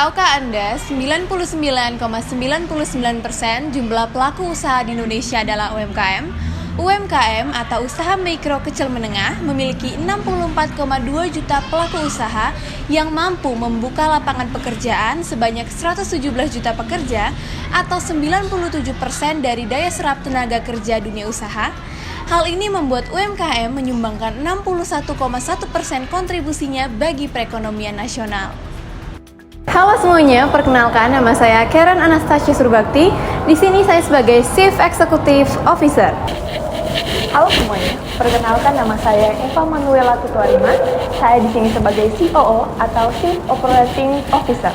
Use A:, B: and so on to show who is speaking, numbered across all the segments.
A: Tahukah Anda, 99,99% jumlah pelaku usaha di Indonesia adalah UMKM? UMKM atau usaha mikro kecil menengah memiliki 64,2 juta pelaku usaha yang mampu membuka lapangan pekerjaan sebanyak 117 juta pekerja atau 97% dari daya serap tenaga kerja dunia usaha. Hal ini membuat UMKM menyumbangkan 61,1% kontribusinya bagi perekonomian nasional. Halo semuanya, perkenalkan nama saya Karen Anastasia Surbakti. Di sini saya sebagai Chief Executive Officer.
B: Halo semuanya, perkenalkan nama saya Eva Manuela Tutuarima. Saya di sini sebagai COO atau Chief Operating Officer.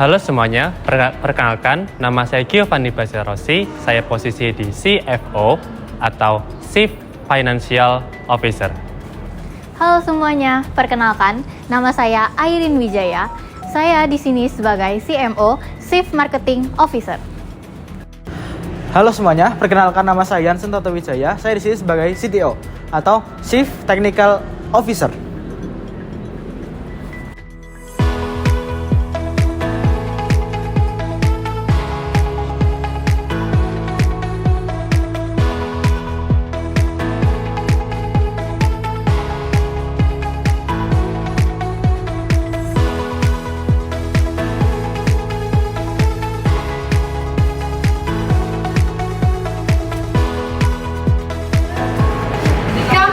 C: Halo semuanya, perkenalkan nama saya Giovanni Baserosi. Saya posisi di CFO atau Chief Financial Officer.
D: Halo semuanya, perkenalkan nama saya Airin Wijaya. Saya di sini sebagai CMO, Chief Marketing Officer.
E: Halo semuanya, perkenalkan nama saya Yansen Toto Wijaya. Saya di sini sebagai CTO atau Chief Technical Officer.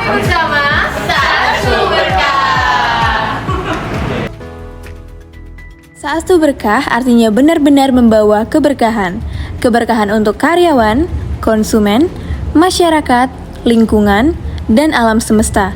A: Bersama Sastu Berkah. Sastu Berkah artinya benar-benar membawa keberkahan. Keberkahan untuk karyawan, konsumen, masyarakat, lingkungan, dan alam semesta.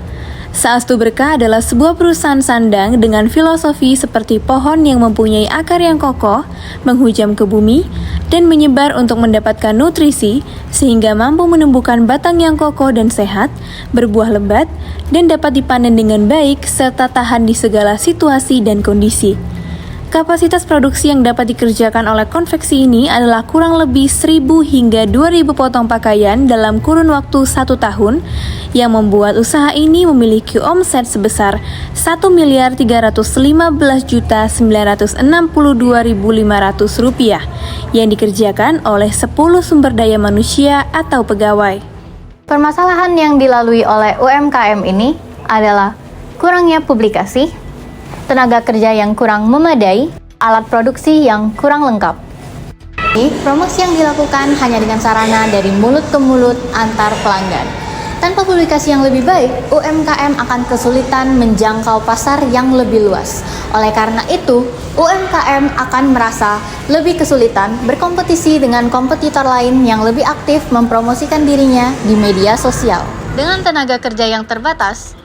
A: Sastu Berkah adalah sebuah perusahaan sandang dengan filosofi seperti pohon yang mempunyai akar yang kokoh, menghujam ke bumi, dan menyebar untuk mendapatkan nutrisi sehingga mampu menumbuhkan batang yang kokoh dan sehat, berbuah lebat, dan dapat dipanen dengan baik serta tahan di segala situasi dan kondisi. Kapasitas produksi yang dapat dikerjakan oleh konveksi ini adalah kurang lebih 1.000 hingga 2.000 potong pakaian dalam kurun waktu 1 tahun, yang membuat usaha ini memiliki omset sebesar Rp1.315.962.500 yang dikerjakan oleh 10 sumber daya manusia atau pegawai.
D: Permasalahan yang dilalui oleh UMKM ini adalah kurangnya publikasi, tenaga kerja yang kurang memadai, alat produksi yang kurang lengkap. Promosi yang dilakukan hanya dengan sarana dari mulut ke mulut antar pelanggan. Tanpa publikasi yang lebih baik, UMKM akan kesulitan menjangkau pasar yang lebih luas. Oleh karena itu, UMKM akan merasa lebih kesulitan berkompetisi dengan kompetitor lain yang lebih aktif mempromosikan dirinya di media sosial. Dengan tenaga kerja yang terbatas,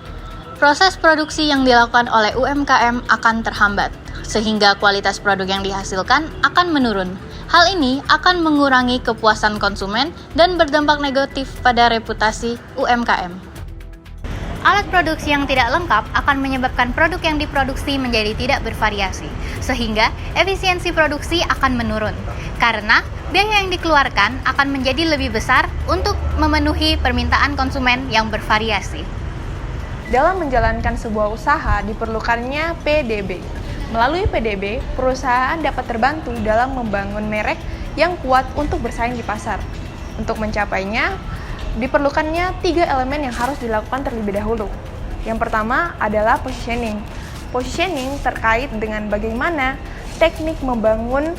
D: proses produksi yang dilakukan oleh UMKM akan terhambat, sehingga kualitas produk yang dihasilkan akan menurun. Hal ini akan mengurangi kepuasan konsumen dan berdampak negatif pada reputasi UMKM. Alat produksi yang tidak lengkap akan menyebabkan produk yang diproduksi menjadi tidak bervariasi, sehingga efisiensi produksi akan menurun, karena biaya yang dikeluarkan akan menjadi lebih besar untuk memenuhi permintaan konsumen yang bervariasi.
B: Dalam menjalankan sebuah usaha diperlukannya PDB. Melalui PDB, perusahaan dapat terbantu dalam membangun merek yang kuat untuk bersaing di pasar. Untuk mencapainya, diperlukannya 3 elemen yang harus dilakukan terlebih dahulu. Yang pertama adalah positioning. Positioning terkait dengan bagaimana teknik membangun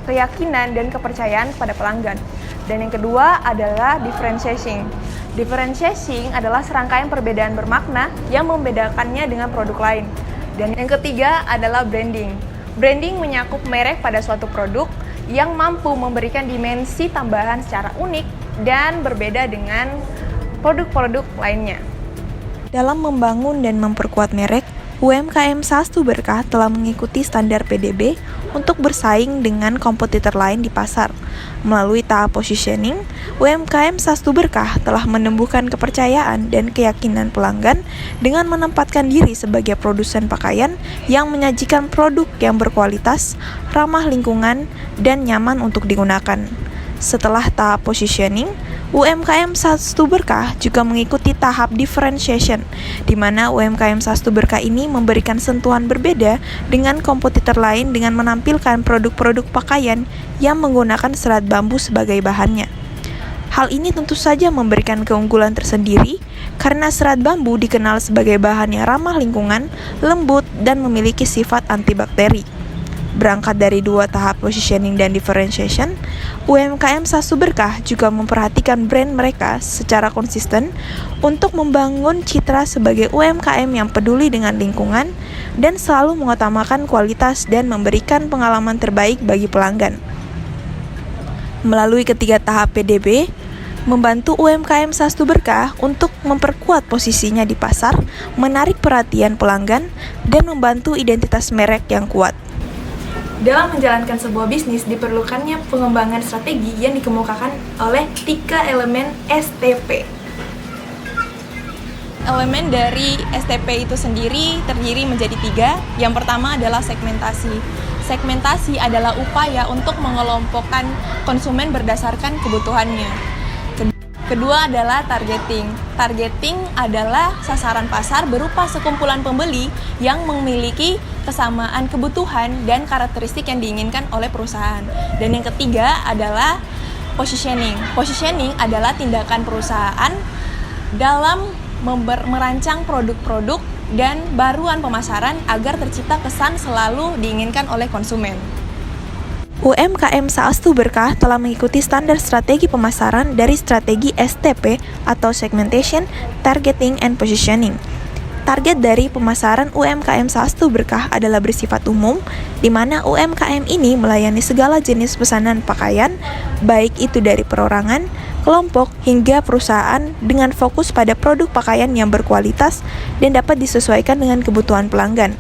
B: keyakinan dan kepercayaan pada pelanggan. Dan yang kedua adalah differentiating. Differentiating adalah serangkaian perbedaan bermakna yang membedakannya dengan produk lain. Dan yang ketiga adalah branding. Branding menyakup merek pada suatu produk yang mampu memberikan dimensi tambahan secara unik dan berbeda dengan produk-produk lainnya.
F: Dalam membangun dan memperkuat merek, UMKM Sastu Berkah telah mengikuti standar PDB untuk bersaing dengan kompetitor lain di pasar. Melalui tahap positioning, UMKM Sastu Berkah telah menumbuhkan kepercayaan dan keyakinan pelanggan dengan menempatkan diri sebagai produsen pakaian yang menyajikan produk yang berkualitas, ramah lingkungan, dan nyaman untuk digunakan. Setelah tahap positioning, UMKM Sastu Berkah juga mengikuti tahap differentiation, di mana UMKM Sastu Berkah ini memberikan sentuhan berbeda dengan kompetitor lain dengan menampilkan produk-produk pakaian yang menggunakan serat bambu sebagai bahannya. Hal ini tentu saja memberikan keunggulan tersendiri karena serat bambu dikenal sebagai bahan yang ramah lingkungan, lembut, dan memiliki sifat antibakteri. Berangkat dari dua tahap positioning dan differentiation, UMKM Sastu Berkah juga memperhatikan brand mereka secara konsisten untuk membangun citra sebagai UMKM yang peduli dengan lingkungan dan selalu mengutamakan kualitas dan memberikan pengalaman terbaik bagi pelanggan. Melalui ketiga tahap PDB, membantu UMKM Sastu Berkah untuk memperkuat posisinya di pasar, menarik perhatian pelanggan, dan membantu identitas merek yang kuat.
B: Dalam menjalankan sebuah bisnis, diperlukannya pengembangan strategi yang dikemukakan oleh 3 elemen STP. Elemen dari STP itu sendiri terdiri menjadi 3. Yang pertama adalah segmentasi. Segmentasi adalah upaya untuk mengelompokkan konsumen berdasarkan kebutuhannya. Kedua adalah targeting. Targeting adalah sasaran pasar berupa sekumpulan pembeli yang memiliki kesamaan kebutuhan dan karakteristik yang diinginkan oleh perusahaan. Dan yang ketiga adalah positioning. Positioning adalah tindakan perusahaan dalam merancang produk-produk dan baruan pemasaran agar tercipta kesan selalu diinginkan oleh konsumen.
F: UMKM Sastu Berkah telah mengikuti standar strategi pemasaran dari strategi STP atau Segmentation, Targeting, and Positioning. Target dari pemasaran UMKM Sastu Berkah adalah bersifat umum, di mana UMKM ini melayani segala jenis pesanan pakaian, baik itu dari perorangan, kelompok, hingga perusahaan dengan fokus pada produk pakaian yang berkualitas dan dapat disesuaikan dengan kebutuhan pelanggan.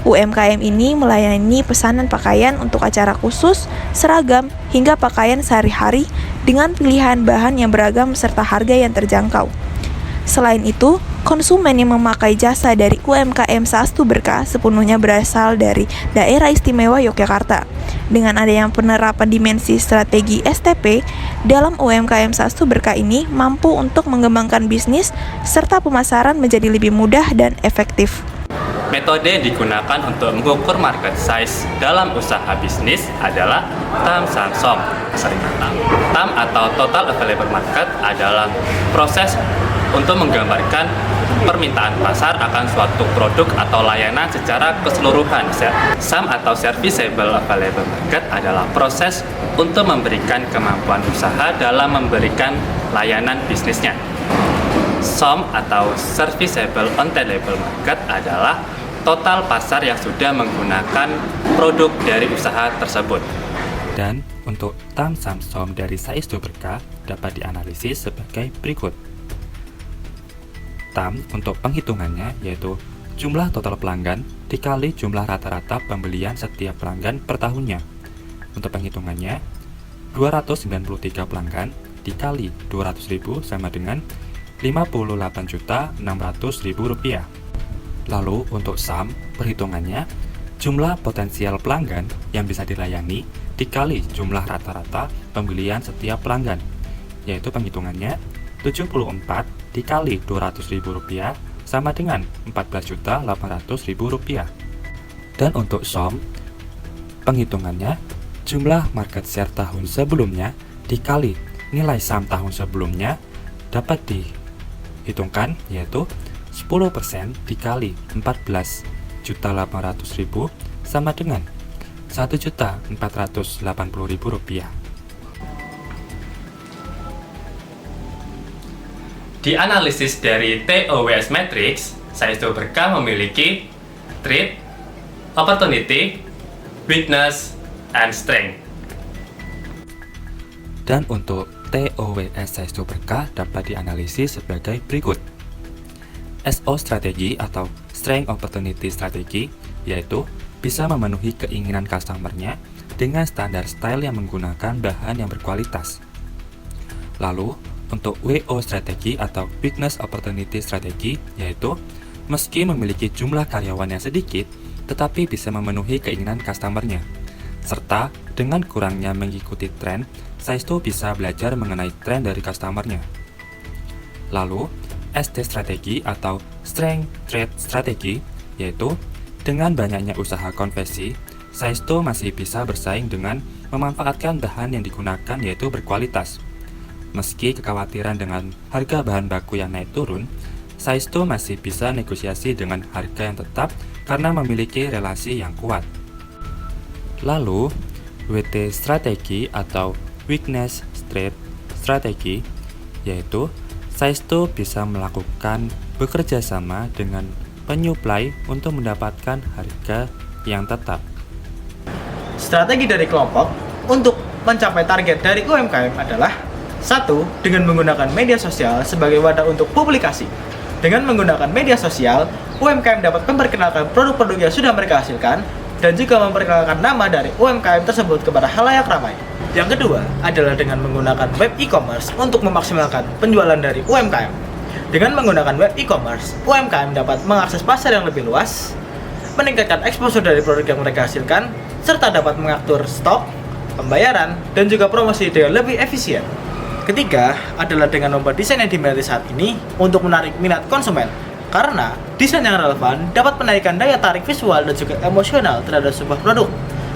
F: UMKM ini melayani pesanan pakaian untuk acara khusus, seragam, hingga pakaian sehari-hari dengan pilihan bahan yang beragam serta harga yang terjangkau. Selain itu, konsumen yang memakai jasa dari UMKM Sastu Berkah sepenuhnya berasal dari Daerah Istimewa Yogyakarta. Dengan adanya penerapan dimensi strategi STP, dalam UMKM Sastu Berkah ini mampu untuk mengembangkan bisnis serta pemasaran menjadi lebih mudah dan efektif.
C: Metode yang digunakan untuk mengukur market size dalam usaha bisnis adalah TAM SAM. TAM atau Total Available Market adalah proses untuk menggambarkan permintaan pasar akan suatu produk atau layanan secara keseluruhan. SAM atau Serviceable Available Market adalah proses untuk memberikan kemampuan usaha dalam memberikan layanan bisnisnya. SOM atau Serviceable Untellable Market adalah total pasar yang sudah menggunakan produk dari usaha tersebut.
G: Dan untuk TAM SAM SOM dari Sastu Berkah dapat dianalisis sebagai berikut. TAM untuk penghitungannya yaitu jumlah total pelanggan dikali jumlah rata-rata pembelian setiap pelanggan per tahunnya. Untuk penghitungannya, 293 pelanggan dikali 200.000 sama dengan 58.600.000 rupiah. Lalu untuk SAM, perhitungannya jumlah potensial pelanggan yang bisa dilayani dikali jumlah rata-rata pembelian setiap pelanggan, yaitu penghitungannya 74 dikali 200.000 rupiah sama dengan 14.800.000 rupiah. Dan untuk SOM, penghitungannya jumlah market share tahun sebelumnya dikali nilai SAM tahun sebelumnya dapat dihitungkan yaitu 10% dikali 14.800.000 sama dengan 1.480.000 rupiah.
C: Di analisis dari TOWS Matrix, Sastu Berkah memiliki Threat, Opportunity, Weakness, and Strength.
G: Dan untuk TOWS Sastu Berkah dapat dianalisis sebagai berikut. SO strategi atau Strength Opportunity Strategi yaitu bisa memenuhi keinginan customer-nya dengan standar style yang menggunakan bahan yang berkualitas. Lalu, untuk WO strategi atau Weakness Opportunity Strategi yaitu meski memiliki jumlah karyawan yang sedikit tetapi bisa memenuhi keinginan customer-nya serta dengan kurangnya mengikuti tren Saisto bisa belajar mengenai tren dari customer-nya. Lalu, ST strategi atau Strength Trade Strategy, yaitu dengan banyaknya usaha konveksi, Saisto masih bisa bersaing dengan memanfaatkan bahan yang digunakan yaitu berkualitas. Meski kekhawatiran dengan harga bahan baku yang naik turun, Saisto masih bisa negosiasi dengan harga yang tetap karena memiliki relasi yang kuat. Lalu, WT strategi atau Weakness Trade Strategy, yaitu Saisto bisa melakukan bekerja sama dengan penyuplai untuk mendapatkan harga yang tetap.
E: Strategi dari kelompok untuk mencapai target dari UMKM adalah: 1. Dengan menggunakan media sosial sebagai wadah untuk publikasi. Dengan menggunakan media sosial, UMKM dapat memperkenalkan produk-produk yang sudah mereka hasilkan dan juga memperkenalkan nama dari UMKM tersebut kepada khalayak ramai. Yang kedua adalah dengan menggunakan web e-commerce untuk memaksimalkan penjualan dari UMKM. Dengan menggunakan web e-commerce, UMKM dapat mengakses pasar yang lebih luas, meningkatkan eksposur dari produk yang mereka hasilkan, serta dapat mengatur stok, pembayaran, dan juga promosi dengan lebih efisien. Ketiga adalah dengan membuat desain yang diminati saat ini untuk menarik minat konsumen, karena desain yang relevan dapat menaikkan daya tarik visual dan juga emosional terhadap sebuah produk.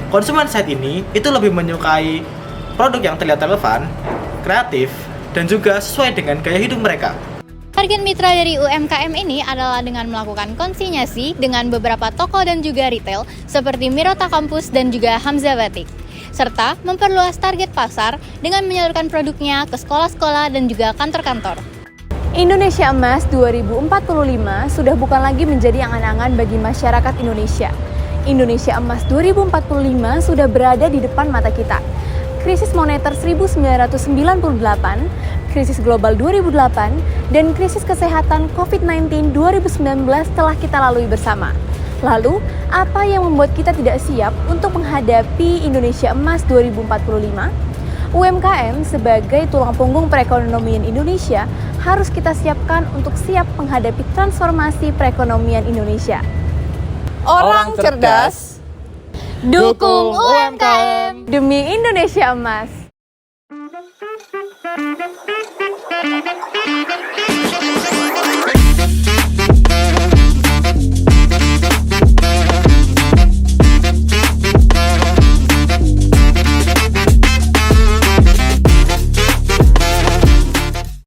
E: Konsumen saat ini itu lebih menyukai produk yang terlihat relevan, kreatif, dan juga sesuai dengan gaya hidup mereka.
D: Target mitra dari UMKM ini adalah dengan melakukan konsinyasi dengan beberapa toko dan juga retail seperti Mirota Kampus dan juga Hamzah Batik, serta memperluas target pasar dengan menyalurkan produknya ke sekolah-sekolah dan juga kantor-kantor.
A: Indonesia Emas 2045 sudah bukan lagi menjadi angan-angan bagi masyarakat Indonesia. Indonesia Emas 2045 sudah berada di depan mata kita. Krisis moneter 1998, krisis global 2008, dan krisis kesehatan COVID-19 2019 telah kita lalui bersama. Lalu, apa yang membuat kita tidak siap untuk menghadapi Indonesia Emas 2045? UMKM sebagai tulang punggung perekonomian Indonesia harus kita siapkan untuk siap menghadapi transformasi perekonomian Indonesia.
E: Orang cerdas,
A: dukung UMKM demi Indonesia Emas.